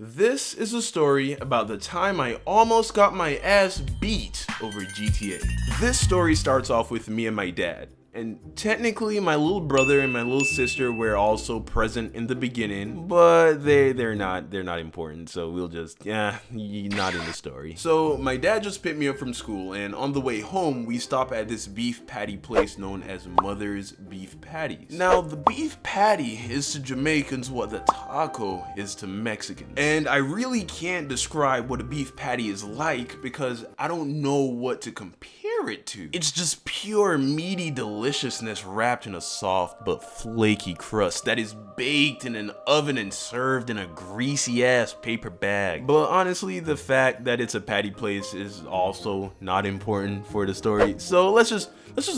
This is a story about the time I almost got my ass beat over GTA. This story starts off with me and my dad. And technically my little brother and my little sister were also present in the beginning, but they're not important, so we'll just, not in the story. So my dad just picked me up from school, and on the way home we stop at this beef patty place known as Mother's Beef Patties. Now the beef patty is to Jamaicans what the taco is to Mexicans. And I really can't describe what a beef patty is like because I don't know what to compare it to. It's just pure meaty deliciousness wrapped in a soft but flaky crust that is baked in an oven and served in a greasy ass paper bag. But honestly, the fact that it's a patty place is also not important for the story. So let's just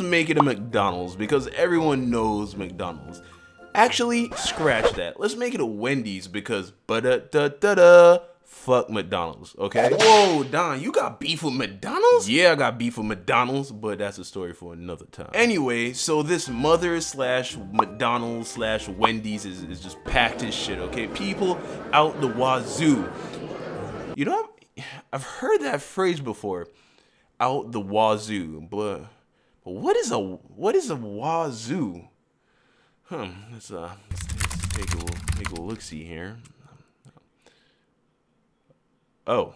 make it a McDonald's because everyone knows McDonald's. Actually, scratch that. Let's make it a Wendy's because fuck McDonald's, okay? Whoa, Don, you got beef with McDonald's? Yeah, I got beef with McDonald's, but that's a story for another time. Anyway, so this Mother/McDonald's/Wendy's is just packed as shit, okay? People out the wazoo. You know, I've heard that phrase before, out the wazoo, but what is a wazoo? Let's take a look-see here. Oh.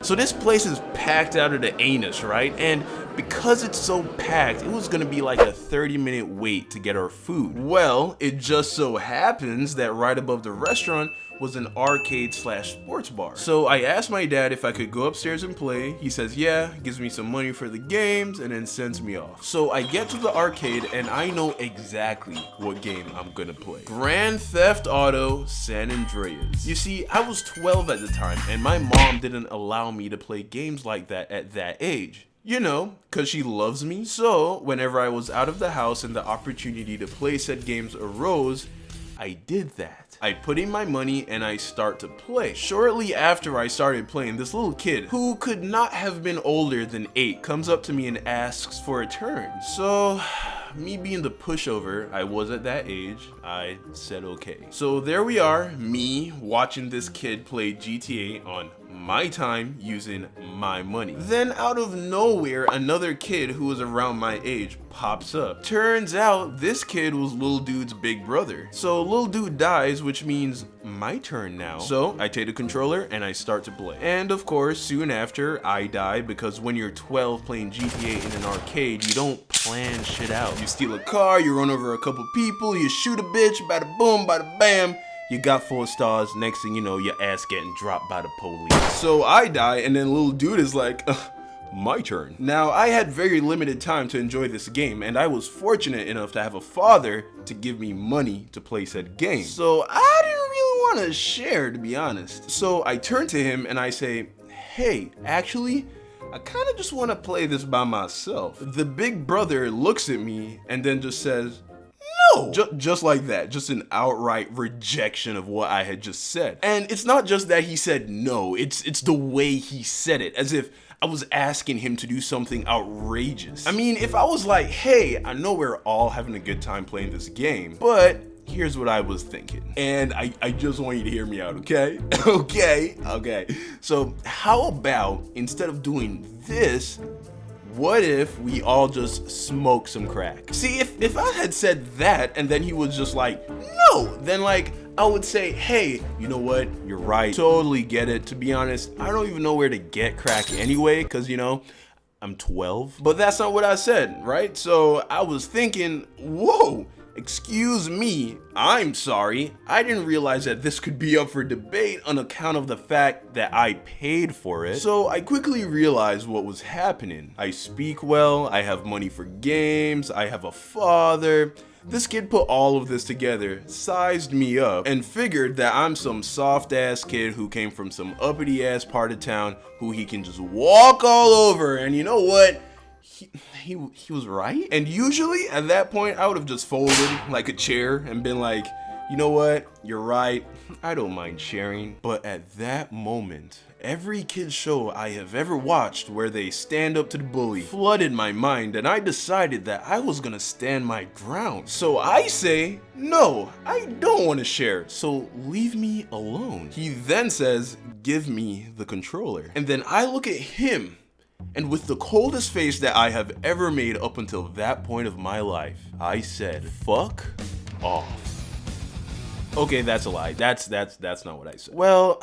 So this place is packed out of the anus, right? And because it's so packed, it was gonna be like a 30-minute wait to get our food. Well, it just so happens that right above the restaurant was an arcade/sports bar. So I asked my dad if I could go upstairs and play. He says yeah, gives me some money for the games, and then sends me off. So I get to the arcade and I know exactly what game I'm gonna play. Grand Theft Auto San Andreas. You see, I was 12 at the time and my mom didn't allow me to play games like that at that age. You know, cause she loves me. So whenever I was out of the house and the opportunity to play said games arose, I did that. I put in my money and I start to play. Shortly after I started playing, this little kid, who could not have been older than 8, comes up to me and asks for a turn. So, me being the pushover I was at that age, I said okay. So there we are, me watching this kid play GTA on my time using my money. Then out of nowhere, another kid who was around my age pops up. Turns out this kid was little dude's big brother. So little dude dies, which means my turn now. So I take the controller and I start to play. And of course, soon after, I die because when you're 12 playing GTA in an arcade, you don't plan shit out. You steal a car, you run over a couple people, you shoot a bitch, bada boom, bada bam. You got 4 stars, next thing you know, your ass getting dropped by the police. So I die, and then little dude is like, my turn. Now, I had very limited time to enjoy this game, and I was fortunate enough to have a father to give me money to play said game. So I didn't really want to share, to be honest. So I turn to him and I say, hey, actually, I kind of just want to play this by myself. The big brother looks at me and then just says, no! Just like that, just an outright rejection of what I had just said. And it's not just that he said no, it's the way he said it, as if I was asking him to do something outrageous. I mean, if I was like, hey, I know we're all having a good time playing this game, but here's what I was thinking. And I just want you to hear me out, okay? Okay. So how about instead of doing this, what if we all just smoke some crack? See, if I had said that and then he was just like, no, then like, I would say, hey, you know what? You're right. Totally get it. To be honest, I don't even know where to get crack anyway, because, you know, I'm 12. But that's not what I said, right? So I was thinking, whoa, excuse me, I'm sorry. I didn't realize that this could be up for debate on account of the fact that I paid for it. So I quickly realized what was happening. I speak well, I have money for games, I have a father. This kid put all of this together, sized me up, and figured that I'm some soft ass kid who came from some uppity ass part of town who he can just walk all over. And you know what? He was right. And usually at that point I would have just folded like a chair and been like, You know what? You're right. I don't mind sharing. But at that moment, every kid's show I have ever watched where they stand up to the bully flooded my mind, and I decided that I was gonna stand my ground. So I say, no, I don't want to share, so leave me alone. He then says, give me the controller. And then I look at him, and with the coldest face that I have ever made up until that point of my life, I said, fuck off. Okay, that's a lie. That's not what I said. Well,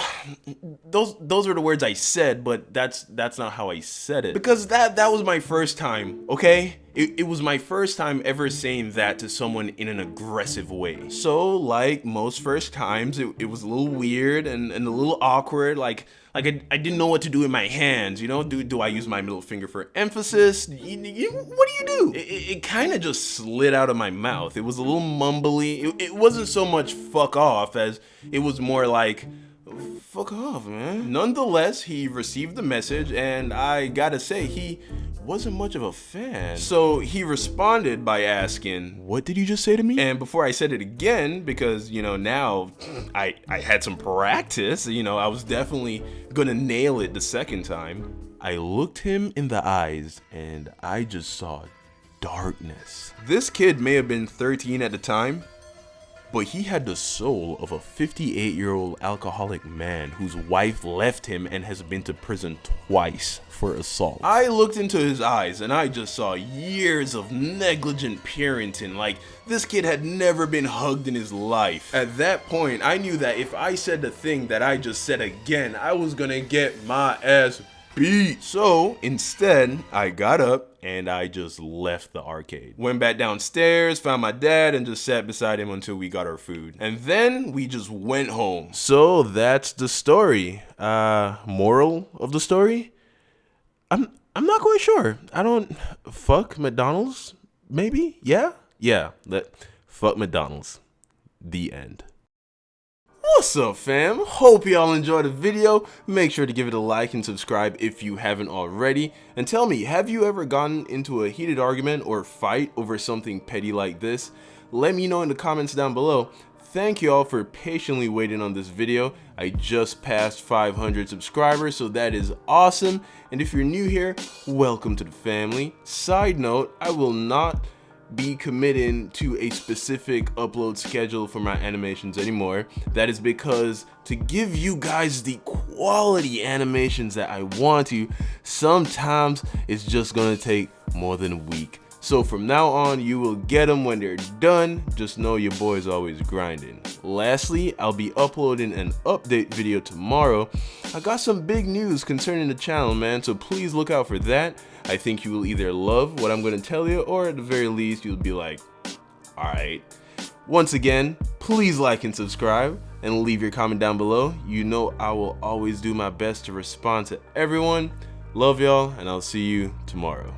those are the words I said, but that's not how I said it. Because that was my first time, okay? It was my first time ever saying that to someone in an aggressive way. So, like most first times, it was a little weird and a little awkward. Like I didn't know what to do with my hands, you know? Do I use my middle finger for emphasis? What do you do? It kind of just slid out of my mouth. It was a little mumbly. It wasn't so much fuck off as it was more like, fuck off, man. Nonetheless, he received the message, and I gotta say, he wasn't much of a fan. So he responded by asking, what did you just say to me? And before I said it again, because, you know, now I had some practice, you know, I was definitely gonna nail it the second time, I looked him in the eyes and I just saw darkness. This kid may have been 13 at the time, but he had the soul of a 58-year-old alcoholic man whose wife left him and has been to prison twice for assault. I looked into his eyes and I just saw years of negligent parenting. Like, this kid had never been hugged in his life. At that point, I knew that if I said the thing that I just said again, I was gonna get my ass beat. So instead, I got up and I just left the arcade. Went back downstairs, found my dad, and just sat beside him until we got our food. And then we just went home. So that's the story. Moral of the story? I'm not quite sure. I don't fuck McDonald's, maybe? Yeah, fuck McDonald's. The end. What's up, fam? Hope y'all enjoyed the video. Make sure to give it a like and subscribe if you haven't already. And tell me, have you ever gotten into a heated argument or fight over something petty like this? Let me know in the comments down below. Thank you all for patiently waiting on this video. I just passed 500 subscribers, so that is awesome. And if you're new here, welcome to the family. Side note, I will not be committing to a specific upload schedule for my animations anymore. That is because to give you guys the quality animations that I want to, sometimes it's just gonna take more than a week. So from now on, you will get them when they're done. Just know your boy's always grinding. Lastly, I'll be uploading an update video tomorrow. I got some big news concerning the channel, man, so please look out for that. I think you will either love what I'm going to tell you, or at the very least, you'll be like, alright. Once again, please like and subscribe, and leave your comment down below. You know I will always do my best to respond to everyone. Love y'all, and I'll see you tomorrow.